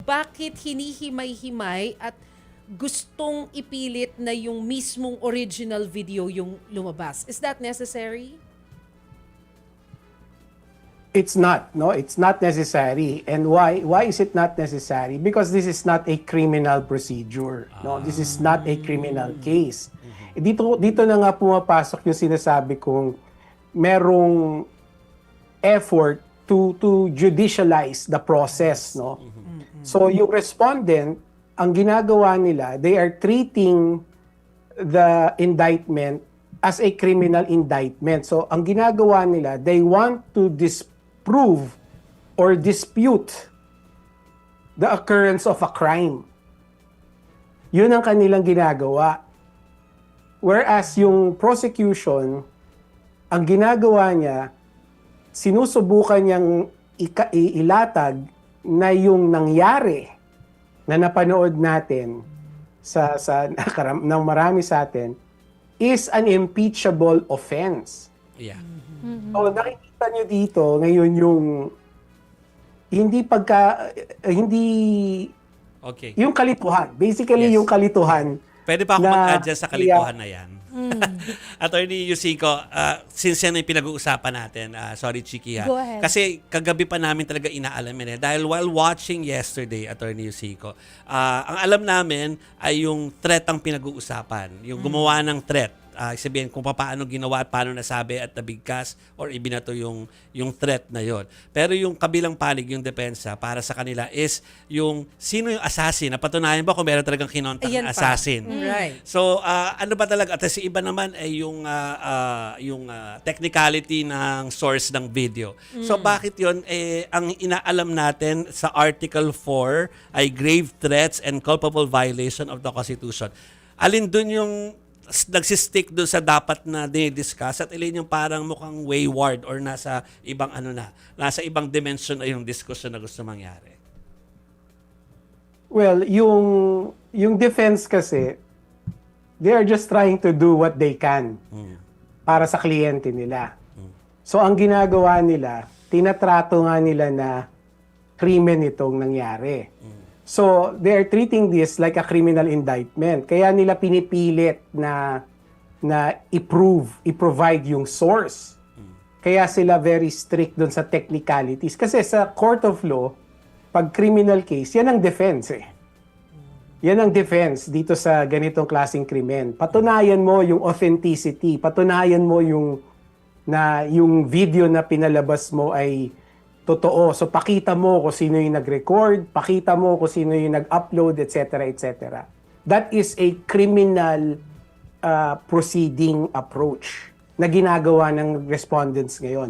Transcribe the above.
bakit hinihimay-himay at gustong ipilit na yung mismong original video yung lumabas? Is that necessary? It's not, no? It's not necessary. And why? Why is it not necessary? Because this is not a criminal procedure, no? This is not a criminal case. Dito na nga pumapasok yung sinasabi kong merong effort to judicialize the process, no? So yung respondent, ang ginagawa nila, they are treating the indictment as a criminal indictment. So ang ginagawa nila, they want to disprove or dispute the occurrence of a crime. Yun ang kanilang ginagawa. Whereas yung prosecution, ang ginagawa niya, sinusubukan niyang ilatag na yung nangyari na napanood natin ng marami sa atin is an impeachable offense. Yeah. So nakikita nyo dito ngayon yung hindi Okay. yung kalituhan. Basically Yes. yung kalituhan. Pwede pa ako na- mag-adjust sa kalituhan na yan. Attorney Yusico, since yan ay pinag-uusapan natin, sorry Chiki ha. Go ahead. Kasi kagabi pa namin talaga inaalamin dahil while watching yesterday, Attorney Yusico, ang alam namin ay yung threat ang pinag-uusapan. Yung gumawa ng threat. Sabihin kung paano ginawa at paano nasabi at nabigkas or ibinato yung threat na yon. Pero yung kabilang panig, yung depensa, para sa kanila is yung sino yung assassin. Napatunayan ba kung meron talagang kinontak Ayan na pa. assassin? Right. So, ano ba talaga? At si iba naman ay yung technicality ng source ng video. So, bakit yun? Ang inaalam natin sa Article 4 ay grave threats and culpable violation of the Constitution. Alin dun yung nagsistick doon sa dapat na dinidiscuss at alin yung parang mukhang wayward or nasa ibang nasa ibang dimension na yung discussion na gusto mangyari? Well, yung defense kasi, they are just trying to do what they can para sa kliyente nila. So ang ginagawa nila, tinatrato nga nila na krimen itong nangyari. So they are treating this like a criminal indictment. Kaya nila pinipilit na i-provide yung source. Kaya sila very strict doon sa technicalities. Kasi sa court of law, pag criminal case, yan ang defense eh. Yan ang defense dito sa ganitong klaseng krimen. Patunayan mo yung authenticity, patunayan mo yung video na pinalabas mo ay totoo. So pakita mo kung sino yung nag-record, pakita mo kung sino yung nag-upload, etc., etc. That is a criminal proceeding approach na ginagawa ng respondents ngayon.